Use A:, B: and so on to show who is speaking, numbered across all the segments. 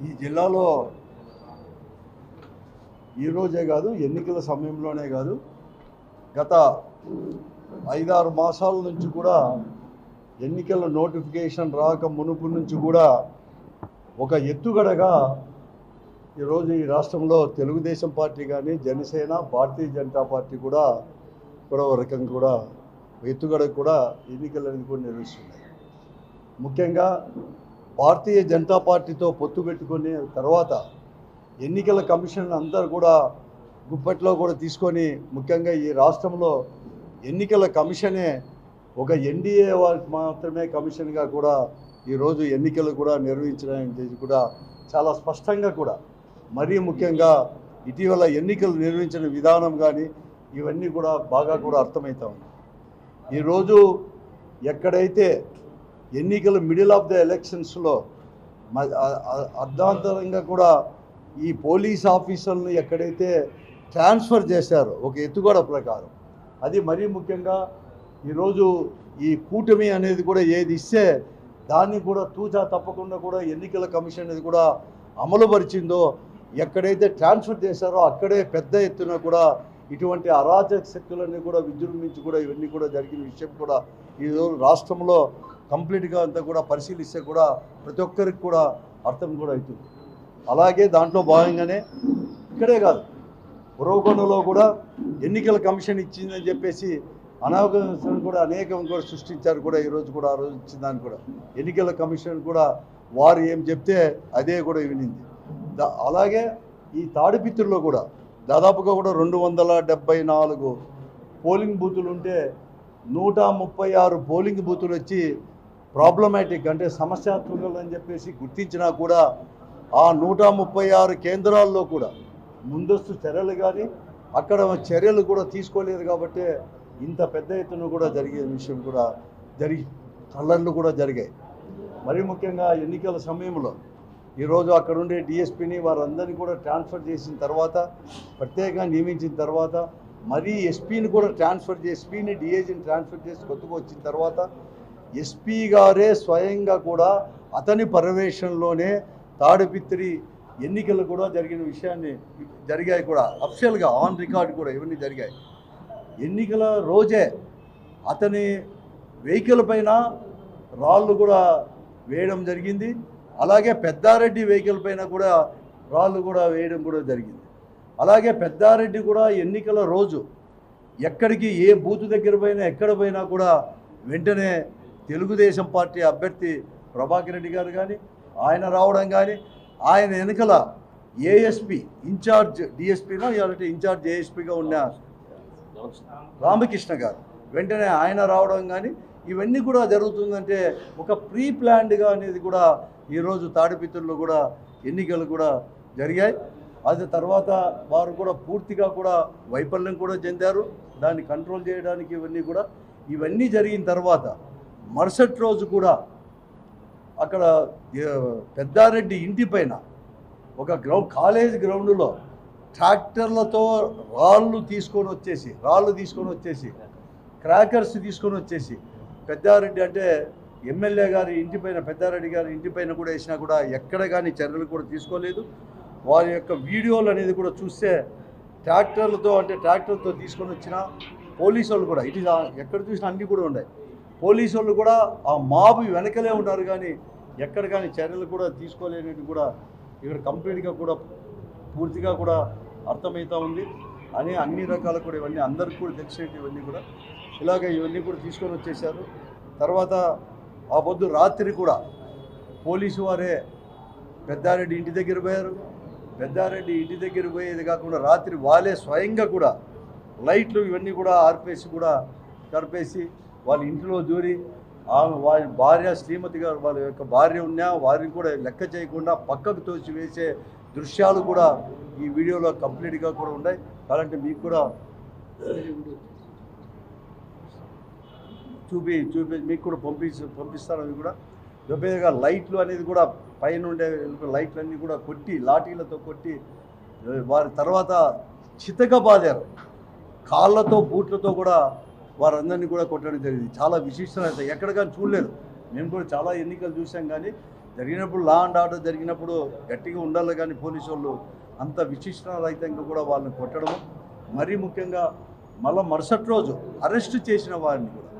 A: ఈ జిల్లాలో ఈరోజే కాదు, ఎన్నికల సమయంలోనే కాదు, గత 5-6 మాసాల నుంచి కూడా ఎన్నికల నోటిఫికేషన్ రాక మునుపు నుంచి కూడా ఒక ఎత్తుగడగా ఈరోజు ఈ రాష్ట్రంలో తెలుగుదేశం పార్టీ కానీ, జనసేన, భారతీయ జనతా పార్టీ కూడా ఒక రకంగా కూడా ఎత్తుగడ కూడా ఎన్నికలు అనేది కూడా నిర్వహిస్తున్నాయి. ముఖ్యంగా భారతీయ జనతా పార్టీతో పొత్తు పెట్టుకుని తర్వాత ఎన్నికల కమిషన్ అందరూ కూడా గుప్పట్లో కూడా తీసుకొని, ముఖ్యంగా ఈ రాష్ట్రంలో ఎన్నికల కమిషనే ఒక ఎన్డీఏ వారికి మాత్రమే కమిషన్గా కూడా ఈరోజు ఎన్నికలు కూడా నిర్వహించడానికి కూడా చాలా స్పష్టంగా కూడా, మరీ ముఖ్యంగా ఇటీవల ఎన్నికలు నిర్వహించిన విధానం కానీ ఇవన్నీ కూడా బాగా కూడా అర్థమవుతా ఉంది. ఈరోజు ఎక్కడైతే ఎన్నికలు మిడిల్ ఆఫ్ ద ఎలక్షన్స్లో అర్ధాంతరంగా కూడా ఈ పోలీస్ ఆఫీసర్లను ఎక్కడైతే ట్రాన్స్ఫర్ చేశారో ఒక ఎత్తుగడ ప్రకారం, అది మరీ ముఖ్యంగా ఈరోజు ఈ కూటమి అనేది కూడా ఏది ఇస్తే దాన్ని కూడా తూచా తప్పకుండా కూడా ఎన్నికల కమిషన్ అనేది కూడా అమలుపరిచిందో, ఎక్కడైతే ట్రాన్స్ఫర్ చేశారో అక్కడే పెద్ద ఎత్తున కూడా ఇటువంటి అరాచక శక్తులన్నీ కూడా విజృంభించి కూడా ఇవన్నీ కూడా జరిగిన విషయం కూడా ఈరోజు రాష్ట్రంలో కంప్లీట్గా అంతా కూడా పరిశీలిస్తే కూడా ప్రతి ఒక్కరికి కూడా అర్థం కూడా అవుతుంది. అలాగే దాంట్లో భాగంగానే ఇక్కడే కాదు, ఉరవకొండలో కూడా ఎన్నికల కమిషన్ ఇచ్చిందని చెప్పేసి అనావకాశం కూడా అనేకం కూడా సృష్టించారు కూడా. ఈరోజు కూడా ఆ రోజు ఇచ్చిన దాన్ని కూడా ఎన్నికల కమిషన్ కూడా వారు ఏం చెప్తే అదే కూడా వినింది. అలాగే ఈ తాడిపిత్రుల్లో కూడా దాదాపుగా కూడా 274 పోలింగ్ బూతులు ఉంటే 136 పోలింగ్ బూతులు వచ్చి ప్రాబ్లమాటిక్ అంటే సమస్యాత్మకలు అని చెప్పేసి గుర్తించినా కూడా ఆ 136 కేంద్రాల్లో కూడా ముందస్తు చర్యలు కానీ అక్కడ చర్యలు కూడా తీసుకోలేదు. కాబట్టి ఇంత పెద్ద ఎత్తున కూడా జరిగే విషయం కూడా కళ్ళర్లు కూడా జరిగాయి. మరీ ముఖ్యంగా ఎన్నికల సమయంలో ఈరోజు అక్కడ ఉండే డిఎస్పీని వారందరినీ కూడా ట్రాన్స్ఫర్ చేసిన తర్వాత, ప్రత్యేకంగా నియమించిన తర్వాత, మరీ ఎస్పీని కూడా ఎస్పీని డిఐజీని ట్రాన్స్ఫర్ చేసి కొత్తగా వచ్చిన తర్వాత ఎస్పీ గారే స్వయంగా కూడా అతని పర్యవేక్షణలోనే తాడిపిత్రి ఎన్నికలు కూడా జరిగిన విషయాన్ని జరిగాయి కూడా, అఫిషియల్గా ఆన్ రికార్డ్ కూడా ఇవన్నీ జరిగాయి. ఎన్నికల రోజే అతని వెహికల్ పైన రాళ్ళు కూడా వేయడం జరిగింది. అలాగే పెద్దారెడ్డి వెహికల్ పైన కూడా రాళ్ళు కూడా వేయడం కూడా జరిగింది. అలాగే పెద్దారెడ్డి కూడా ఎన్నికల రోజు ఎక్కడికి ఏ బూత్ దగ్గర పోయినా ఎక్కడ పోయినా కూడా వెంటనే తెలుగుదేశం పార్టీ అభ్యర్థి ప్రభాకర్ రెడ్డి గారు కానీ ఆయన రావడం కానీ, ఆయన వెనుకల ఏఎస్పీ ఇన్ఛార్జ్ డిఎస్పీనో ఇలాంటి ఇన్ఛార్జ్ ఏఎస్పీగా ఉన్న రామకృష్ణ గారు వెంటనే ఆయన రావడం కానీ ఇవన్నీ కూడా జరుగుతుందంటే ఒక ప్రీ ప్లాన్డ్గా అనేది కూడా ఈరోజు తాడిపిత్రుల్లో కూడా ఎన్నికలు కూడా జరిగాయి. అది తర్వాత వారు కూడా పూర్తిగా కూడా వైఫల్యం కూడా చెందారు. దాన్ని కంట్రోల్ చేయడానికి ఇవన్నీ జరిగిన తర్వాత మరుసటి రోజు కూడా అక్కడ పెద్దారెడ్డి ఇంటి పైన ఒక కాలేజ్ గ్రౌండ్లో ట్రాక్టర్లతో రాళ్ళు తీసుకొని వచ్చేసి క్రాకర్స్ తీసుకొని వచ్చేసి పెద్దారెడ్డి అంటే ఎమ్మెల్యే గారి ఇంటిపైన, పెద్దారెడ్డి గారి ఇంటిపైన కూడా వేసినా కూడా ఎక్కడ కానీ చర్యలు కూడా తీసుకోలేదు. వారి యొక్క వీడియోలు అనేది కూడా చూస్తే ట్రాక్టర్తో తీసుకొని వచ్చిన పోలీసు వాళ్ళు కూడా ఇటు ఎక్కడ చూసినా అన్నీ కూడా ఉన్నాయి. పోలీసు వాళ్ళు కూడా ఆ మాబు వెనకలే ఉంటారు కానీ ఎక్కడ కానీ చర్యలు కూడా తీసుకోలేనిది కూడా ఇక్కడ కంప్లీట్గా కూడా పూర్తిగా కూడా అర్థమవుతూ ఉంది అని అన్ని రకాల కూడా ఇవన్నీ అందరికీ కూడా తెలిసేటి ఇవన్నీ కూడా ఇవన్నీ కూడా తీసుకొని వచ్చేసారు. తర్వాత ఆ పొద్దు రాత్రి కూడా పోలీసు వారే పెద్దారెడ్డి ఇంటి దగ్గర పోయారు. పెద్దారెడ్డి ఇంటి దగ్గర పోయేది కాకుండా రాత్రి వాళ్ళే స్వయంగా కూడా లైట్లు ఇవన్నీ కూడా కరిపేసి వాళ్ళ ఇంట్లో దూరి వారి భార్య శ్రీమతి గారు వాళ్ళ యొక్క భార్య ఉన్నా వారిని కూడా లెక్క చేయకుండా పక్కకు తోసి వేసే దృశ్యాలు కూడా ఈ వీడియోలో కంప్లీట్గా కూడా ఉన్నాయి. కాబట్టి మీకు కూడా చూపి మీకు కూడా పంపిస్తాను. అవి కూడా దొబ్బేగా లైట్లు అనేది కూడా పైన ఉండే లైట్లన్నీ కూడా కొట్టి లాఠీలతో కొట్టి వారి తర్వాత చితకబాదారు. కాళ్ళతో బూట్లతో కూడా వారందరినీ కూడా కొట్టడం జరిగింది. చాలా విశిష్టత ఎక్కడ కానీ చూడలేదు. మేము కూడా చాలా ఎన్నికలు చూసాం కానీ జరిగినప్పుడు లా అండ్ ఆర్డర్ జరిగినప్పుడు గట్టిగా ఉండాలి, కానీ పోలీసు వాళ్ళు అంత విశిష్టరహితంగా కూడా వాళ్ళని కొట్టడం, మరీ ముఖ్యంగా మళ్ళీ మరుసటి రోజు అరెస్ట్ చేసిన వారిని కూడా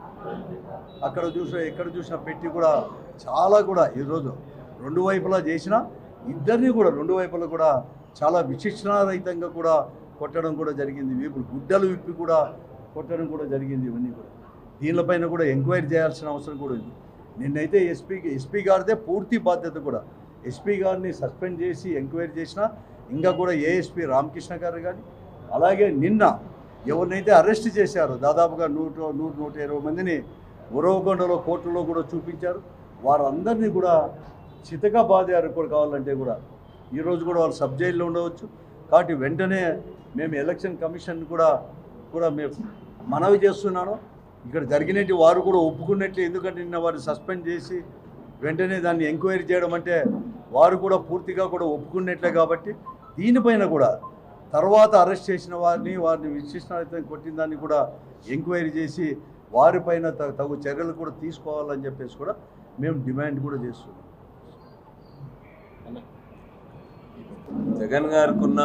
A: అక్కడ ఎక్కడ చూసినా పెట్టి కూడా చాలా కూడా ఈరోజు రెండు వైపులా చేసిన ఇద్దరిని కూడా రెండు వైపులా కూడా చాలా విశిష్టరహితంగా కూడా కొట్టడం కూడా జరిగింది. వీపులు గుడ్డలు విప్పి కూడా కొట్టడం కూడా జరిగింది. ఇవన్నీ కూడా దీనిపైన కూడా ఎంక్వైరీ చేయాల్సిన అవసరం కూడా ఉంది. నిన్నైతే ఎస్పీ గారిదే పూర్తి బాధ్యత కూడా, ఎస్పీ గారిని సస్పెండ్ చేసి ఎంక్వైరీ చేసినా ఇంకా కూడా ఏఎస్పీ రామకృష్ణ గారు కానీ, అలాగే నిన్న ఎవరినైతే అరెస్ట్ చేశారో దాదాపుగా 100-120 మందిని ఉరవకొండలో కోర్టులో కూడా చూపించారు. వారందరినీ కూడా చితగా బాధారు కూడా. కావాలంటే కూడా ఈరోజు కూడా వాళ్ళు సబ్ జైల్లో ఉండవచ్చు. కాబట్టి వెంటనే మేము ఎలక్షన్ కమిషన్ కూడా మేము మనవి చేస్తున్నాను, ఇక్కడ జరిగినట్టు వారు కూడా ఒప్పుకున్నట్లు. ఎందుకంటే నిన్న వారిని సస్పెండ్ చేసి వెంటనే దాన్ని ఎంక్వైరీ చేయడం అంటే వారు కూడా పూర్తిగా కూడా ఒప్పుకున్నట్లే. కాబట్టి దీనిపైన కూడా తర్వాత అరెస్ట్ చేసిన వారిని విశిష్టత కొట్టిన దాన్ని కూడా ఎంక్వైరీ చేసి వారిపైన తగు చర్యలు కూడా తీసుకోవాలని చెప్పేసి కూడా మేము డిమాండ్ కూడా చేస్తున్నాం.
B: జగన్ గారికున్న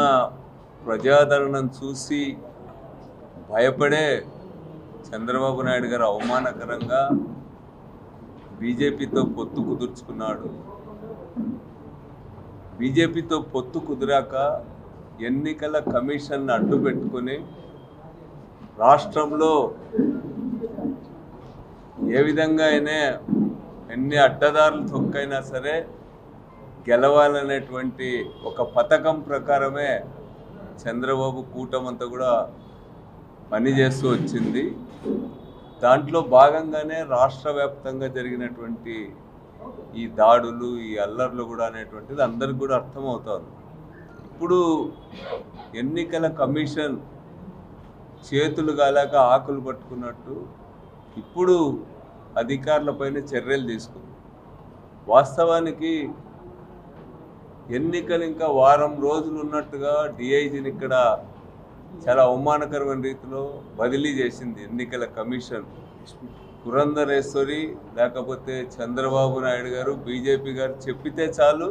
B: ప్రజాదరణను చూసి భయపడే చంద్రబాబు నాయుడు గారు అవమానకరంగా బీజేపీతో పొత్తు కుదుర్చుకున్నాడు. బీజేపీతో పొత్తు కుదిరాక ఎన్నికల కమిషన్ అడ్డు పెట్టుకుని రాష్ట్రంలో ఏ విధంగా అయినా ఎన్ని అడ్డదారులు తొక్కైనా సరే గెలవాలనేటువంటి ఒక పథకం ప్రకారమే చంద్రబాబు కూటమంతా కూడా పనిచేస్తూ వచ్చింది. దాంట్లో భాగంగానే రాష్ట్ర వ్యాప్తంగా జరిగినటువంటి ఈ దాడులు, ఈ అల్లర్లు కూడా అనేటువంటిది అందరికి కూడా అర్థమవుతుంది. ఇప్పుడు ఎన్నికల కమిషన్ చేతులు గాలాక ఆకులు పట్టుకున్నట్టు ఇప్పుడు అధికారులపైన చర్యలు తీసుకుంది. వాస్తవానికి ఎన్నికలు ఇంకా వారం రోజులు ఉన్నట్టుగా డిఐజీని ఇక్కడ చాలా అవమానకరమైన రీతిలో బదిలీ చేసింది ఎన్నికల కమిషన్. పురంధరేశ్వరి లేకపోతే చంద్రబాబు నాయుడు గారు, బీజేపీ గారు చెప్పితే చాలు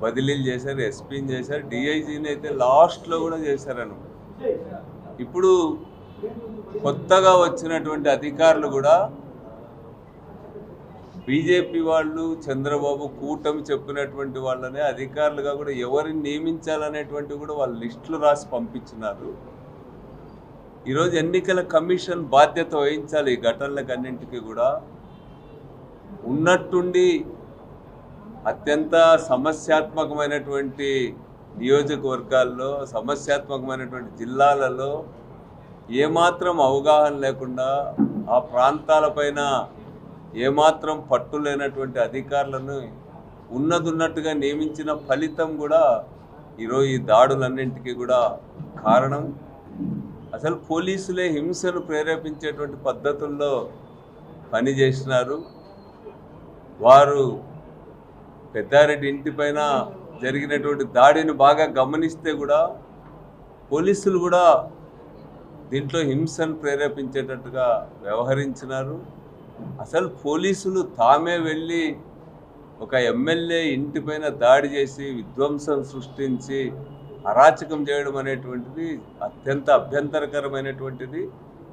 B: బదిలీలు చేశారు, ఎస్పీని చేశారు, డిఐజీని అయితే లాస్ట్లో కూడా చేశారను. ఇప్పుడు కొత్తగా వచ్చినటువంటి అధికారులు కూడా బీజేపీ వాళ్ళు, చంద్రబాబు కూటమి చెప్పినటువంటి వాళ్ళనే అధికారులుగా కూడా ఎవరిని నియమించాలనేటువంటి కూడా వాళ్ళు లిస్టులు రాసి పంపించినారు. ఈరోజు ఎన్నికల కమిషన్ బాధ్యత వహించాలి ఈ ఘటనలకు అన్నింటికీ కూడా. ఉన్నట్టుండి అత్యంత సమస్యాత్మకమైనటువంటి నియోజకవర్గాల్లో, సమస్యాత్మకమైనటువంటి జిల్లాలలో ఏమాత్రం అవగాహన లేకుండా ఆ ప్రాంతాలపైన ఏమాత్రం పట్టు లేనటువంటి అధికారులను ఉన్నట్టుగా నియమించిన ఫలితం కూడా ఈరోజు ఈ దాడులన్నింటికీ కూడా కారణం. అసలు పోలీసులే హింసను ప్రేరేపించేటువంటి పద్ధతుల్లో పనిచేసినారు. వారు పెద్దారెడ్డి ఇంటిపైన జరిగినటువంటి దాడిని బాగా గమనిస్తే కూడా పోలీసులు కూడా దీంట్లో హింసను ప్రేరేపించేటట్టుగా వ్యవహరించినారు. అసలు పోలీసులు తామే వెళ్ళి ఒక ఎమ్మెల్యే ఇంటిపైన దాడి చేసి విధ్వంసం సృష్టించి అరాచకం చేయడం అనేటువంటిది అత్యంత అభ్యంతరకరమైనటువంటిది.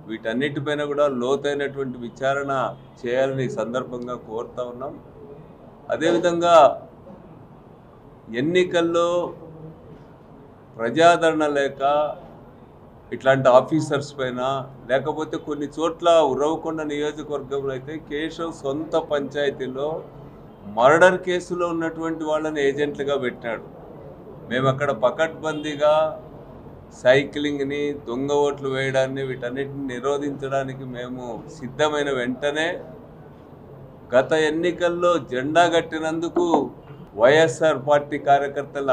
B: వీటన్నిటిపైన కూడా లోతైనటువంటి విచారణ చేయాలని సందర్భంగా కోరుతా ఉన్నాం. అదేవిధంగా ఎన్నికల్లో ప్రజాదరణ లేక ఇట్లాంటి ఆఫీసర్స్ పైన, లేకపోతే కొన్ని చోట్ల ఉరవకొండ నియోజకవర్గంలో అయితే కేశవ్ సొంత పంచాయతీలో మర్డర్ కేసులో ఉన్నటువంటి వాళ్ళని ఏజెంట్లుగా పెట్టాడు. మేము అక్కడ పకడ్బందీగా సైక్లింగ్ని, దొంగ ఓట్లు వేయడాన్ని, వీటన్నిటిని నిరోధించడానికి మేము సిద్ధమైన వెంటనే గత ఎన్నికల్లో జెండా కట్టినందుకు వైఎస్ఆర్ పార్టీ కార్యకర్తల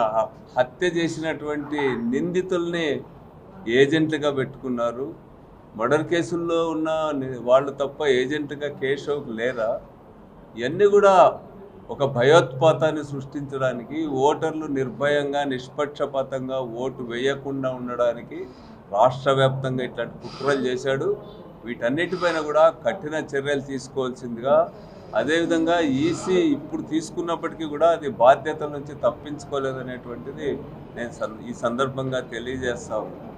B: హత్య చేసినటువంటి నిందితుల్ని ఏజెంట్లుగా పెట్టుకున్నారు. మర్డర్ కేసుల్లో ఉన్న వాళ్ళు తప్ప ఏజెంట్గా కేశవ్కి లేరా? ఇవన్నీ కూడా ఒక భయోత్పాతాన్ని సృష్టించడానికి, ఓటర్లు నిర్భయంగా నిష్పక్షపాతంగా ఓటు వేయకుండా ఉండడానికి రాష్ట్ర వ్యాప్తంగా ఇట్లాంటి కుట్రలు చేశాడు. వీటన్నిటిపైన కూడా కఠిన చర్యలు తీసుకోవాల్సిందిగా అదేవిధంగా ఈసీ ఇప్పుడు తీసుకున్నప్పటికీ కూడా అది బాధ్యతల నుంచి తప్పించుకోలేదనేటువంటిది నేను ఈ సందర్భంగా తెలియజేస్తా ఉన్నాను.